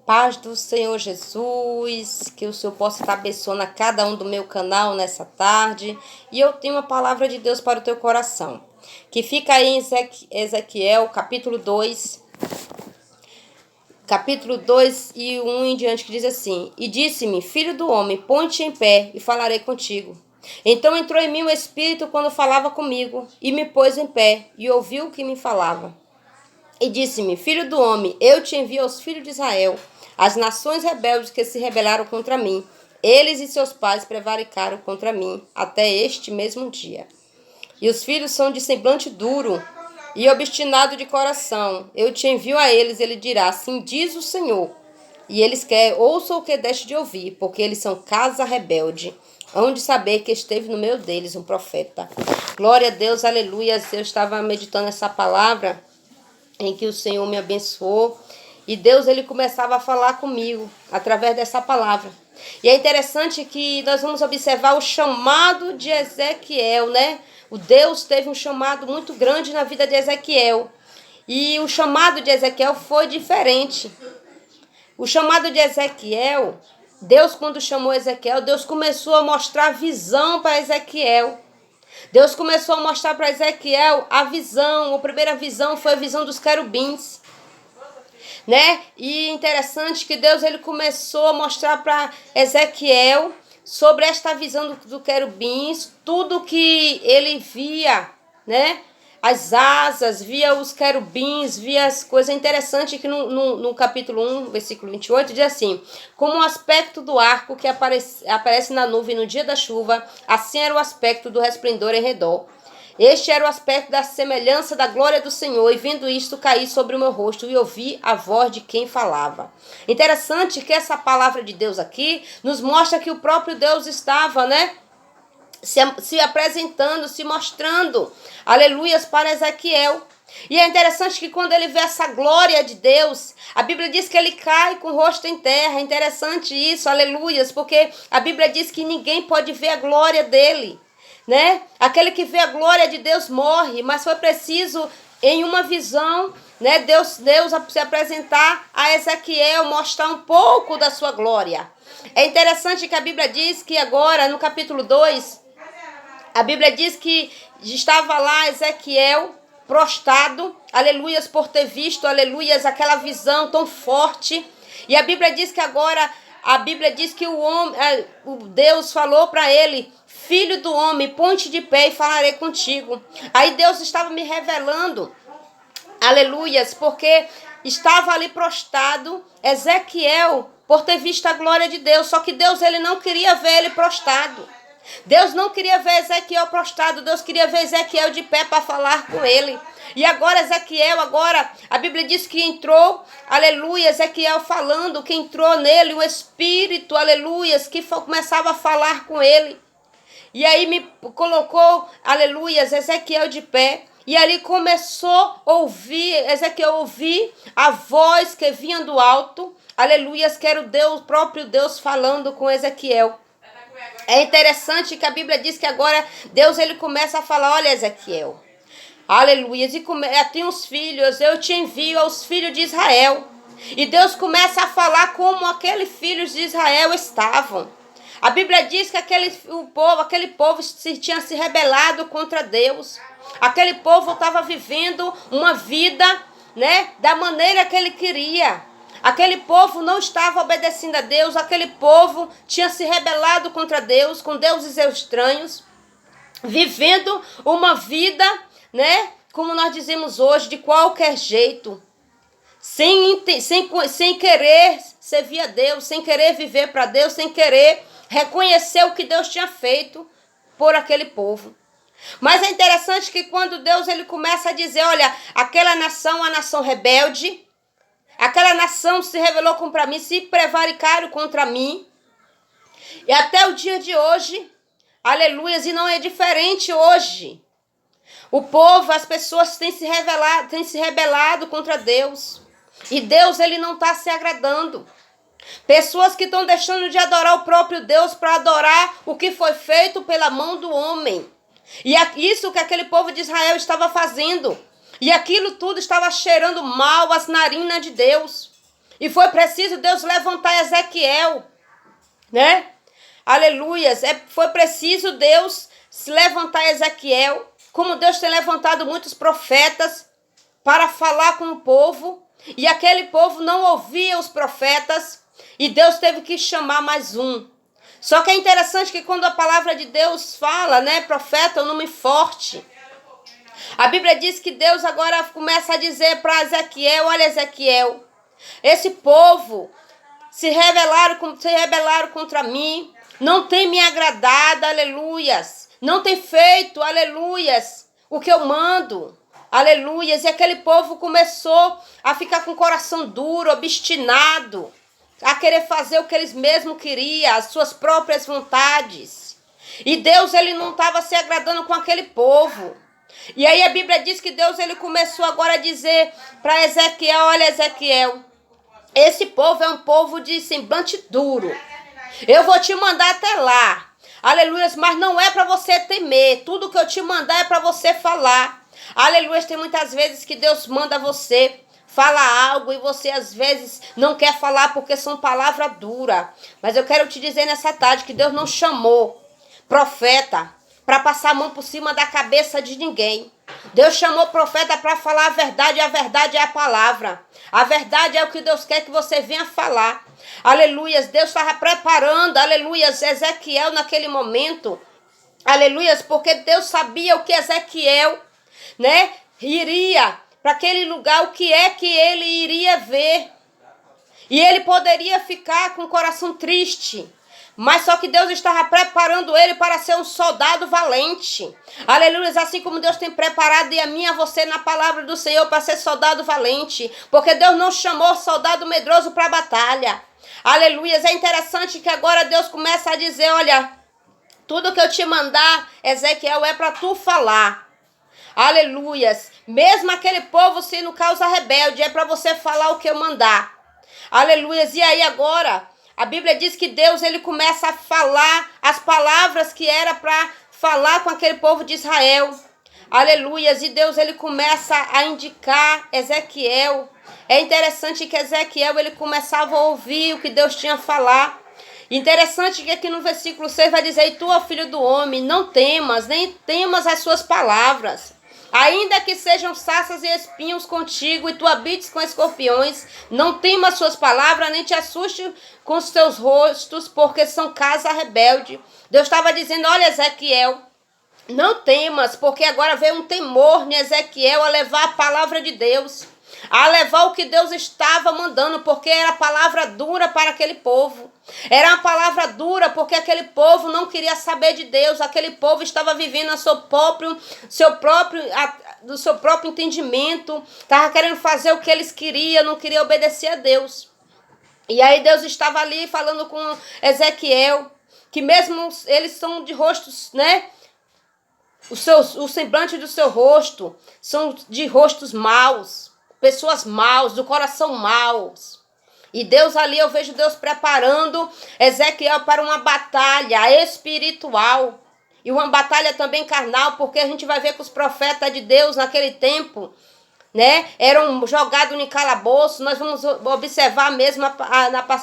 Paz do Senhor Jesus, que o Senhor possa estar abençoando a cada um do meu canal nessa tarde. E eu tenho uma palavra de Deus para o teu coração, que fica aí em Ezequiel, capítulo 2 e 1 em diante, que diz assim: E disse-me, filho do homem, põe-te em pé e falarei contigo. Então entrou em mim o Espírito quando falava comigo, e me pôs em pé, e ouviu o que me falava. E disse-me, filho do homem, eu te envio aos filhos de Israel, as nações rebeldes que se rebelaram contra mim. Eles e seus pais prevaricaram contra mim, até este mesmo dia. E os filhos são de semblante duro e obstinado de coração. Eu te envio a eles, ele dirá, assim diz o Senhor. E eles querem, ouçam o que deixe de ouvir, porque eles são casa rebelde. Hão de saber que esteve no meio deles um profeta. Glória a Deus, aleluia. Eu estava meditando essa palavra em que o Senhor me abençoou, e Deus ele começava a falar comigo através dessa palavra. E é interessante que nós vamos observar o chamado de Ezequiel, né? O Deus teve um chamado muito grande na vida de Ezequiel. E o chamado de Ezequiel foi diferente. O chamado de Ezequiel, Deus quando chamou Ezequiel, Deus começou a mostrar visão para Ezequiel. Deus começou a mostrar para Ezequiel a visão. A primeira visão foi a visão dos querubins, né? E interessante que Deus ele começou a mostrar para Ezequiel sobre esta visão do querubins, tudo que ele via, né? As asas, via os querubins, via as coisas interessantes que no capítulo 1, versículo 28, diz assim: como o aspecto do arco que aparece na nuvem no dia da chuva, assim era o aspecto do resplendor em redor. Este era o aspecto da semelhança da glória do Senhor, e vendo isto cair sobre o meu rosto, e ouvi a voz de quem falava. Interessante que essa palavra de Deus aqui nos mostra que o próprio Deus estava, né? Se apresentando, se mostrando, aleluias, para Ezequiel. E é interessante que quando ele vê essa glória de Deus, a Bíblia diz que ele cai com o rosto em terra. É interessante isso, aleluias, porque a Bíblia diz que ninguém pode ver a glória dele, né? Aquele que vê a glória de Deus morre, mas foi preciso em uma visão, né, Deus se apresentar a Ezequiel, mostrar um pouco da sua glória. É interessante que a Bíblia diz que agora, no capítulo 2, a Bíblia diz que estava lá Ezequiel prostrado, aleluias, por ter visto, aleluias, aquela visão tão forte. E a Bíblia diz que agora, a Bíblia diz que o Deus falou para ele: filho do homem, ponte de pé e falarei contigo. Aí Deus estava me revelando, aleluias, porque estava ali prostrado Ezequiel por ter visto a glória de Deus. Só que Deus ele não queria ver ele prostrado. Deus não queria ver Ezequiel prostrado, Deus queria ver Ezequiel de pé para falar com ele. E agora Ezequiel, a Bíblia diz que entrou, aleluia, Ezequiel falando, que entrou nele o Espírito, aleluias, que começava a falar com ele. E aí me colocou, aleluias, Ezequiel de pé. E ali começou a ouvir, Ezequiel ouvir a voz que vinha do alto, aleluias, que era o Deus, o próprio Deus falando com Ezequiel. É interessante que a Bíblia diz que agora Deus ele começa a falar: olha, Ezequiel, aleluia, tem os filhos, eu te envio aos filhos de Israel. E Deus começa a falar como aqueles filhos de Israel estavam. A Bíblia diz que aquele povo tinha se rebelado contra Deus. Aquele povo estava vivendo uma vida, né, da maneira que ele queria. Aquele povo não estava obedecendo a Deus, aquele povo tinha se rebelado contra Deus, com deuses estranhos, vivendo uma vida, né, como nós dizemos hoje, de qualquer jeito, sem querer servir a Deus, sem querer viver para Deus, sem querer reconhecer o que Deus tinha feito por aquele povo. Mas é interessante que quando Deus ele começa a dizer: olha, aquela nação, a nação rebelde, aquela nação se rebelou contra mim, se prevaricaram contra mim. E até o dia de hoje, aleluias, e não é diferente hoje. O povo, as pessoas têm se rebelado contra Deus. E Deus, ele não está se agradando. Pessoas que estão deixando de adorar o próprio Deus para adorar o que foi feito pela mão do homem. E é isso que aquele povo de Israel estava fazendo. E aquilo tudo estava cheirando mal às narinas de Deus. E foi preciso Deus levantar Ezequiel, né? Aleluias. Foi preciso Deus se levantar Ezequiel, como Deus tem levantado muitos profetas para falar com o povo. E aquele povo não ouvia os profetas. E Deus teve que chamar mais um. Só que é interessante que quando a palavra de Deus fala, né? Profeta é um nome forte. A Bíblia diz que Deus agora começa a dizer para Ezequiel: olha, Ezequiel, esse povo se rebelaram contra mim, não tem me agradado, aleluias, não tem feito, aleluias, o que eu mando, aleluias. E aquele povo começou a ficar com o coração duro, obstinado, a querer fazer o que eles mesmos queriam, as suas próprias vontades. E Deus, ele não estava se agradando com aquele povo. E aí a Bíblia diz que Deus, ele começou agora a dizer para Ezequiel: olha, Ezequiel, esse povo é um povo de semblante duro. Eu vou te mandar até lá. Aleluias, mas não é para você temer. Tudo que eu te mandar é para você falar. Aleluias, tem muitas vezes que Deus manda você falar algo e você às vezes não quer falar porque são palavras duras. Mas eu quero te dizer nessa tarde que Deus não chamou profeta para passar a mão por cima da cabeça de ninguém. Deus chamou profeta para falar a verdade, e a verdade é a palavra. A verdade é o que Deus quer que você venha falar. Aleluias, Deus estava preparando, aleluias, Ezequiel naquele momento. Aleluias, porque Deus sabia o que Ezequiel, né, iria para aquele lugar, o que é que ele iria ver. E ele poderia ficar com o coração triste. Mas só que Deus estava preparando ele para ser um soldado valente. Aleluia, assim como Deus tem preparado a mim e a você na palavra do Senhor para ser soldado valente. Porque Deus não chamou soldado medroso para a batalha. Aleluia, é interessante que agora Deus começa a dizer: olha, tudo que eu te mandar, Ezequiel, é para tu falar. Aleluias, mesmo aquele povo sendo causa rebelde, é para você falar o que eu mandar. Aleluias, e aí agora a Bíblia diz que Deus, ele começa a falar as palavras que era para falar com aquele povo de Israel. Aleluias, e Deus, ele começa a indicar Ezequiel. É interessante que Ezequiel, ele começava a ouvir o que Deus tinha a falar. Interessante que aqui no versículo 6 vai dizer: e tu, ó filho do homem, não temas, nem temas as suas palavras. Ainda que sejam sarças e espinhos contigo, e tu habites com escorpiões, não temas suas palavras, nem te assuste com os teus rostos, porque são casa rebelde. Deus estava dizendo: olha, Ezequiel, não temas, porque agora veio um temor em Ezequiel a levar a palavra de Deus, a levar o que Deus estava mandando, porque era palavra dura para aquele povo. Era uma palavra dura porque aquele povo não queria saber de Deus. Aquele povo estava vivendo do seu próprio entendimento. Estava querendo fazer o que eles queriam, não queria obedecer a Deus. E aí Deus estava ali falando com Ezequiel, que mesmo eles são de rostos, né? O semblante do seu rosto são de rostos maus, pessoas maus, do coração maus. E Deus ali, eu vejo Deus preparando Ezequiel para uma batalha espiritual. E uma batalha também carnal, porque a gente vai ver que os profetas de Deus naquele tempo, né, eram jogados em calabouço. Nós vamos observar mesmo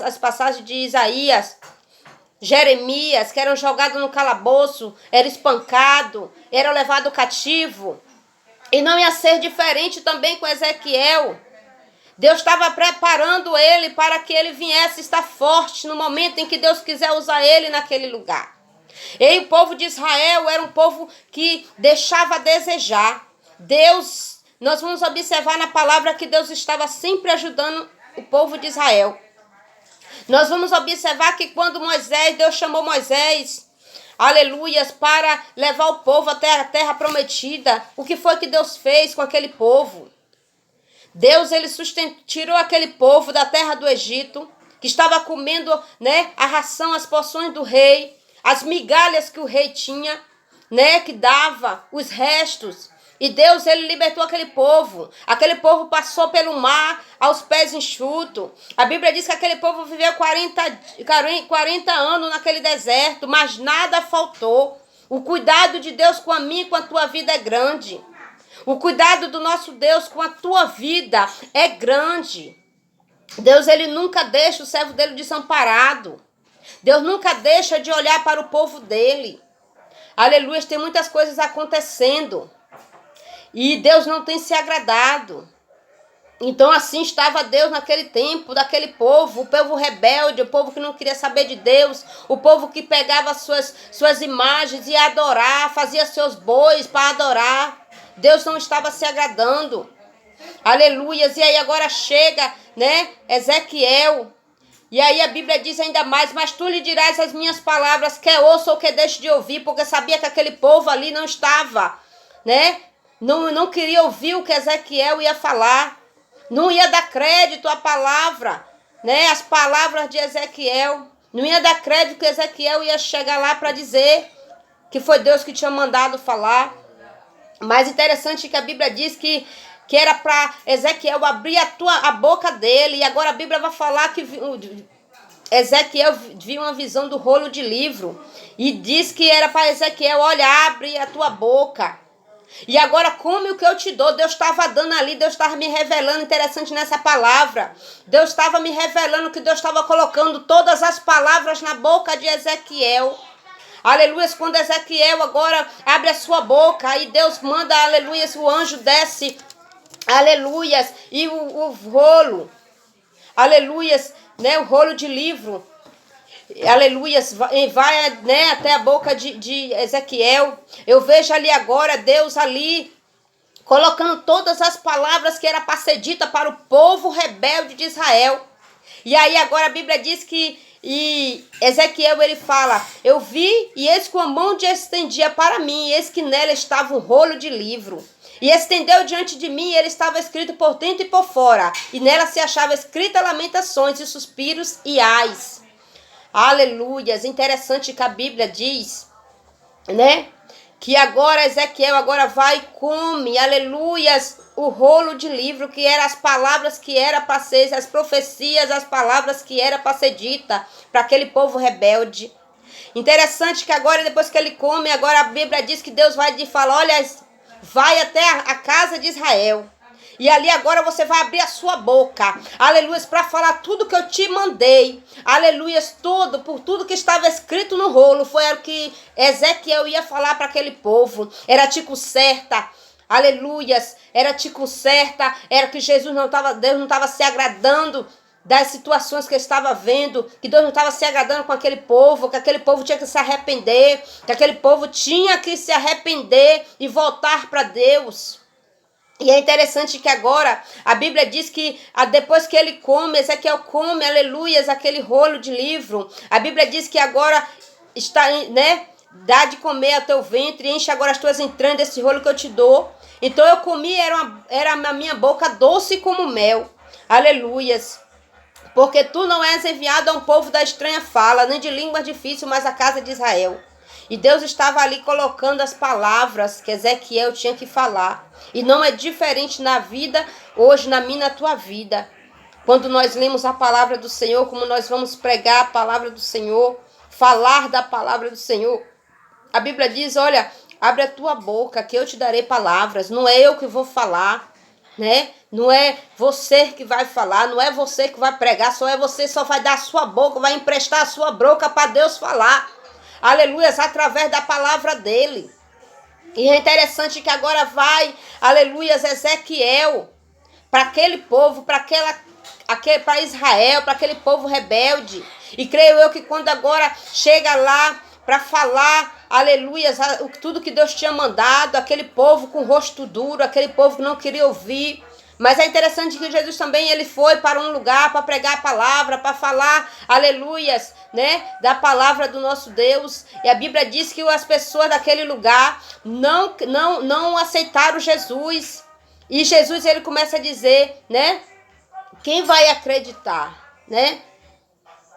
as passagens de Isaías, Jeremias, que eram jogados no calabouço, era espancado, era levado cativo. E não ia ser diferente também com Ezequiel. Deus estava preparando ele para que ele viesse estar forte no momento em que Deus quiser usar ele naquele lugar. E o povo de Israel era um povo que deixava a desejar. Deus, nós vamos observar na palavra que Deus estava sempre ajudando o povo de Israel. Nós vamos observar que quando Deus chamou Moisés, aleluias, para levar o povo até a terra prometida, o que foi que Deus fez com aquele povo? Deus, ele tirou aquele povo da terra do Egito, que estava comendo, né, a ração, as porções do rei, as migalhas que o rei tinha, né, que dava, os restos. E Deus, ele libertou aquele povo. Aquele povo passou pelo mar aos pés enxutos. A Bíblia diz que aquele povo viveu 40 anos naquele deserto, mas nada faltou. O cuidado de Deus com a minha e com a tua vida é grande. O cuidado do nosso Deus com a tua vida é grande. Deus, ele nunca deixa o servo dele desamparado. Deus nunca deixa de olhar para o povo dele. Aleluia, tem muitas coisas acontecendo. E Deus não tem se agradado. Então assim estava Deus naquele tempo, daquele povo, o povo rebelde, o povo que não queria saber de Deus, o povo que pegava suas imagens e ia adorar, fazia seus bois para adorar. Deus não estava se agradando. Aleluias. E aí agora chega, né, Ezequiel. E aí a Bíblia diz ainda mais: mas tu lhe dirás as minhas palavras, quer ouça ou quer deixe de ouvir, porque sabia que aquele povo ali não estava, né? Não queria ouvir o que Ezequiel ia falar. Não ia dar crédito à palavra, né? As palavras de Ezequiel. Não ia dar crédito que Ezequiel ia chegar lá para dizer que foi Deus que tinha mandado falar. Mas interessante que a Bíblia diz que era para Ezequiel abrir a boca dele. E agora a Bíblia vai falar que Ezequiel viu uma visão do rolo de livro. E diz que era para Ezequiel: olha, abre a tua boca. E agora come o que eu te dou. Deus estava dando ali, Deus estava me revelando, interessante nessa palavra. Deus estava me revelando que Deus estava colocando todas as palavras na boca de Ezequiel. Aleluias, quando Ezequiel agora abre a sua boca, aí Deus manda, aleluias, o anjo desce, aleluias, e o rolo, aleluias, né, o rolo de livro, aleluias, vai, né, até a boca de Ezequiel. Eu vejo ali agora Deus ali colocando todas as palavras que era para ser dita para o povo rebelde de Israel. E aí agora a Bíblia diz que Ezequiel ele fala: eu vi e eis que a mão de estendia para mim, e eis que nela estava um rolo de livro. E estendeu diante de mim, e ele estava escrito por dentro e por fora. E nela se achava escrita lamentações e suspiros e ais. Aleluias. Interessante que a Bíblia diz, né, que agora Ezequiel agora vai e come, aleluias, o rolo de livro, que eram as palavras que era para ser, as profecias, as palavras que era para ser dita para aquele povo rebelde. Interessante que agora, depois que ele come, agora a Bíblia diz que Deus vai lhe falar: olha, vai até a casa de Israel. E ali agora você vai abrir a sua boca, aleluias, para falar tudo que eu te mandei, aleluias, tudo, por tudo que estava escrito no rolo, foi o que Ezequiel ia falar para aquele povo. Era tipo certa, aleluias, era tipo certa, era que Deus não estava se agradando das situações que estava vendo, que Deus não estava se agradando com aquele povo, que aquele povo tinha que se arrepender, que aquele povo tinha que se arrepender e voltar para Deus. E é interessante que agora a Bíblia diz que depois que ele come, Ezequiel come, aleluias, aquele rolo de livro. A Bíblia diz que agora está, né, dá de comer ao teu ventre, enche agora as tuas entranhas desse rolo que eu te dou. Então eu comi, era a minha boca doce como mel. Aleluias. Porque tu não és enviado a um povo da estranha fala, nem de língua difícil, mas a casa de Israel. E Deus estava ali colocando as palavras que Ezequiel tinha que falar. E não é diferente na vida, hoje, na minha e na tua vida. Quando nós lemos a palavra do Senhor, como nós vamos pregar a palavra do Senhor, falar da palavra do Senhor. A Bíblia diz: olha, abre a tua boca que eu te darei palavras. Não é eu que vou falar, né? Não é você que vai falar, não é você que vai pregar, só vai dar a sua boca, vai emprestar a sua boca para Deus falar. Aleluias, através da palavra dele. E é interessante que agora vai, aleluias, Ezequiel, para aquele povo, para Israel, para aquele povo rebelde. E creio eu que quando agora chega lá para falar, aleluias, tudo que Deus tinha mandado, aquele povo com o rosto duro, aquele povo que não queria ouvir. Mas é interessante que Jesus também ele foi para um lugar para pregar a palavra, para falar, aleluias, né, da palavra do nosso Deus. E a Bíblia diz que as pessoas daquele lugar não aceitaram Jesus. E Jesus ele começa a dizer, né, quem vai acreditar, né?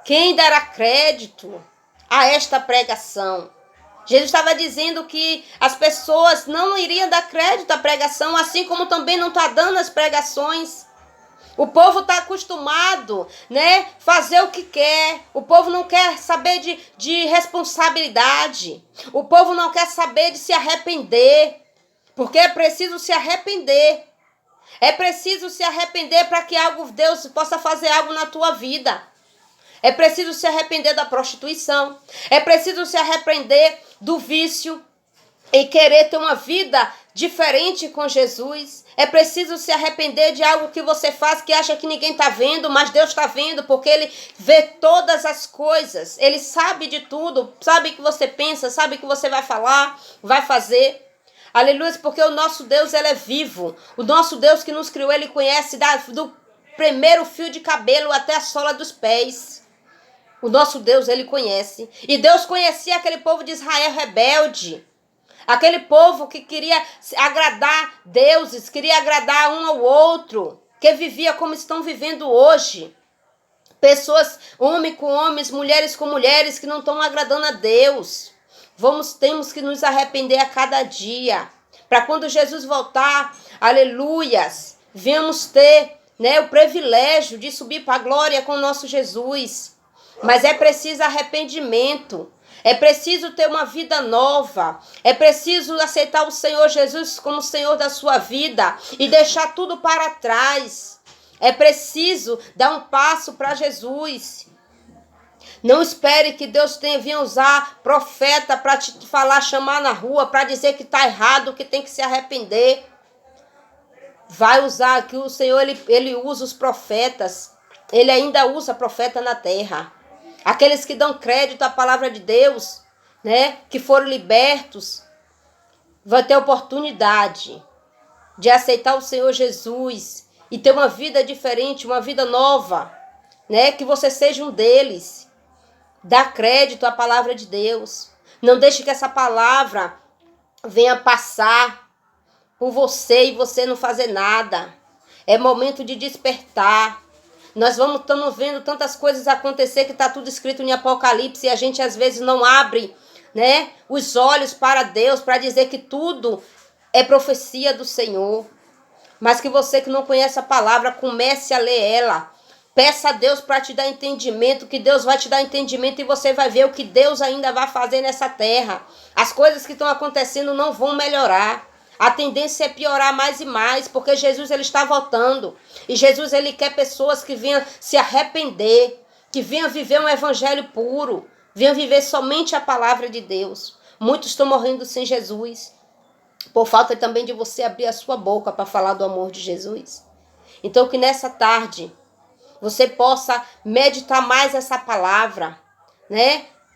Quem dará crédito a esta pregação? Jesus estava dizendo que as pessoas não iriam dar crédito à pregação, assim como também não está dando as pregações. O povo está acostumado, né, fazer o que quer. O povo não quer saber de responsabilidade. O povo não quer saber de se arrepender, porque é preciso se arrepender. É preciso se arrepender para que Deus possa fazer algo na tua vida. É preciso se arrepender da prostituição. É preciso se arrepender do vício e querer ter uma vida diferente com Jesus. É preciso se arrepender de algo que você faz que acha que ninguém está vendo, mas Deus está vendo, porque Ele vê todas as coisas. Ele sabe de tudo, sabe o que você pensa, sabe o que você vai falar, vai fazer. Aleluia, porque o nosso Deus, Ele é vivo. O nosso Deus que nos criou, Ele conhece do primeiro fio de cabelo até a sola dos pés. O nosso Deus, Ele conhece. E Deus conhecia aquele povo de Israel rebelde. Aquele povo que queria agradar deuses, queria agradar um ao outro, que vivia como estão vivendo hoje. Pessoas, homem com homens, mulheres com mulheres, que não estão agradando a Deus. Temos que nos arrepender a cada dia. Para quando Jesus voltar, aleluias, venhamos ter, o privilégio de subir para a glória com o nosso Jesus. Mas é preciso arrependimento. É preciso ter uma vida nova. É preciso aceitar o Senhor Jesus como Senhor da sua vida e deixar tudo para trás. É preciso dar um passo para Jesus. Não espere que Deus venha usar profeta para te falar, chamar na rua, para dizer que está errado, que tem que se arrepender. Vai usar, que o Senhor ele usa os profetas. Ele ainda usa profeta na terra. Aqueles que dão crédito à palavra de Deus, que foram libertos, vão ter oportunidade de aceitar o Senhor Jesus e ter uma vida diferente, uma vida nova, que você seja um deles. Dá crédito à palavra de Deus. Não deixe que essa palavra venha passar por você e você não fazer nada. É momento de despertar. Nós estamos vendo tantas coisas acontecer que está tudo escrito em Apocalipse e a gente às vezes não abre, os olhos para Deus, para dizer que tudo é profecia do Senhor. Mas que você que não conhece a palavra, comece a ler ela. Peça a Deus para te dar entendimento, que Deus vai te dar entendimento e você vai ver o que Deus ainda vai fazer nessa terra. As coisas que estão acontecendo não vão melhorar. A tendência é piorar mais e mais, porque Jesus ele está voltando. E Jesus ele quer pessoas que venham se arrepender, que venham viver um evangelho puro, venham viver somente a palavra de Deus. Muitos estão morrendo sem Jesus, por falta também de você abrir a sua boca para falar do amor de Jesus. Então que nessa tarde você possa meditar mais essa palavra,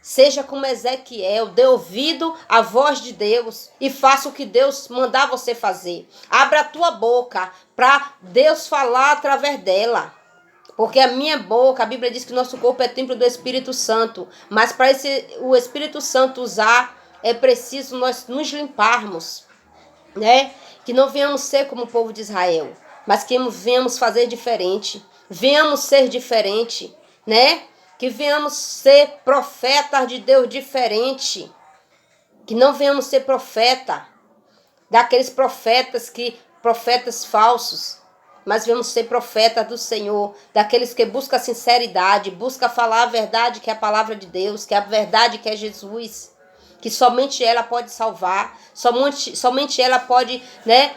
Seja como Ezequiel, dê ouvido à voz de Deus e faça o que Deus mandar você fazer. Abra a tua boca para Deus falar através dela. Porque a minha boca, a Bíblia diz que nosso corpo é templo do Espírito Santo. Mas para o Espírito Santo usar, é preciso nós nos limparmos. Que não venhamos ser como o povo de Israel, mas que venhamos fazer diferente. Venhamos ser diferente, Que venhamos ser profetas de Deus diferente. Que não venhamos ser profeta daqueles profetas falsos. Mas venhamos ser profetas do Senhor. Daqueles que buscam sinceridade. Buscam falar a verdade que é a palavra de Deus. Que é a verdade que é Jesus. Que somente ela pode salvar. Somente ela pode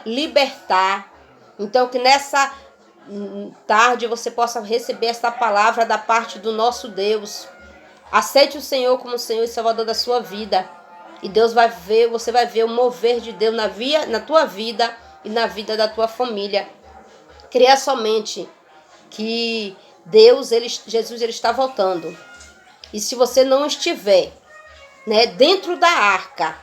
libertar. Então que nessa tarde você possa receber esta palavra da parte do nosso Deus. Aceite o Senhor como Senhor e Salvador da sua vida. E Deus vai ver, você vai ver o mover de Deus na tua vida e na vida da tua família. Creia somente que Jesus ele está voltando. E se você não estiver, dentro da arca,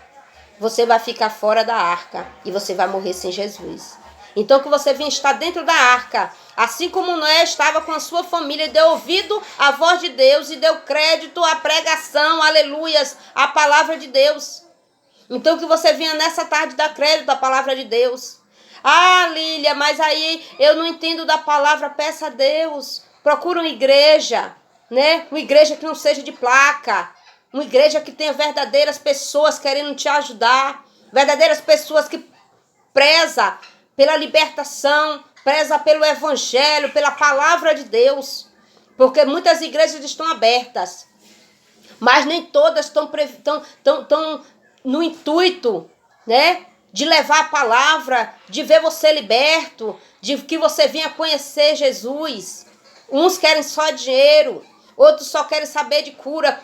você vai ficar fora da arca e você vai morrer sem Jesus. Então que você venha estar dentro da arca, assim como Noé estava com a sua família, e deu ouvido à voz de Deus e deu crédito à pregação, aleluias, à palavra de Deus. Então que você venha nessa tarde dar crédito à palavra de Deus. Ah, Lília, mas aí eu não entendo da palavra. Peça a Deus. Procura uma igreja, Uma igreja que não seja de placa. Uma igreja que tenha verdadeiras pessoas querendo te ajudar. Verdadeiras pessoas que preza pela libertação, preza pelo evangelho, pela palavra de Deus. Porque muitas igrejas estão abertas. Mas nem todas estão no intuito, de levar a palavra, de ver você liberto, de que você venha conhecer Jesus. Uns querem só dinheiro, outros só querem saber de cura.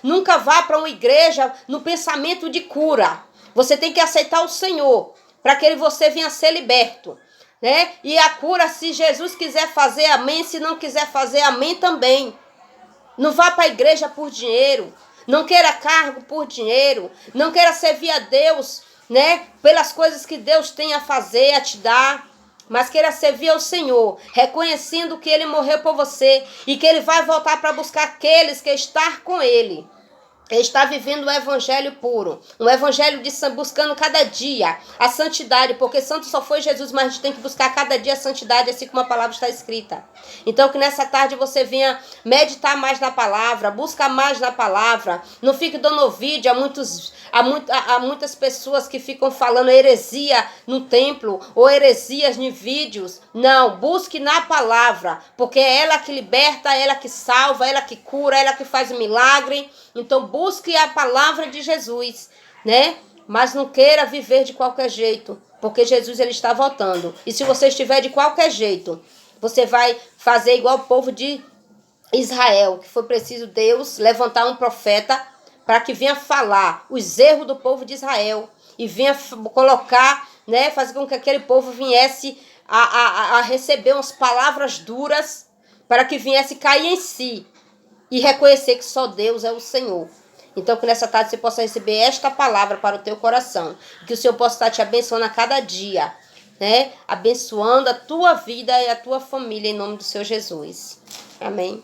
Nunca vá para uma igreja no pensamento de cura. Você tem que aceitar o Senhor, para que você venha ser liberto, né? E a cura, se Jesus quiser fazer, amém. Se não quiser fazer, amém também. Não vá para a igreja por dinheiro. Não queira cargo por dinheiro. Não queira servir a Deus, né, pelas coisas que Deus tem a fazer, a te dar. Mas queira servir ao Senhor, reconhecendo que Ele morreu por você e que Ele vai voltar para buscar aqueles que estão com Ele. Ele está vivendo um evangelho puro, um evangelho de buscando cada dia a santidade, porque santo só foi Jesus, mas a gente tem que buscar cada dia a santidade, assim como a palavra está escrita. Então que nessa tarde você venha meditar mais na palavra, buscar mais na palavra, não fique dando ouvido a muitas pessoas que ficam falando heresia no templo ou heresias em vídeos. Não, busque na palavra, porque é ela que liberta, é ela que salva, é ela que cura, é ela que faz o milagre. Então busque a palavra de Jesus, né? Mas não queira viver de qualquer jeito, porque Jesus ele está voltando. E se você estiver de qualquer jeito, você vai fazer igual o povo de Israel, que foi preciso Deus levantar um profeta para que venha falar os erros do povo de Israel e venha colocar, né, fazer com que aquele povo viesse a receber umas palavras duras para que viesse cair em si e reconhecer que só Deus é o Senhor. Então que nessa tarde você possa receber esta palavra para o teu coração, que o Senhor possa estar te abençoando a cada dia, né? Abençoando a tua vida e a tua família em nome do Senhor Jesus. Amém.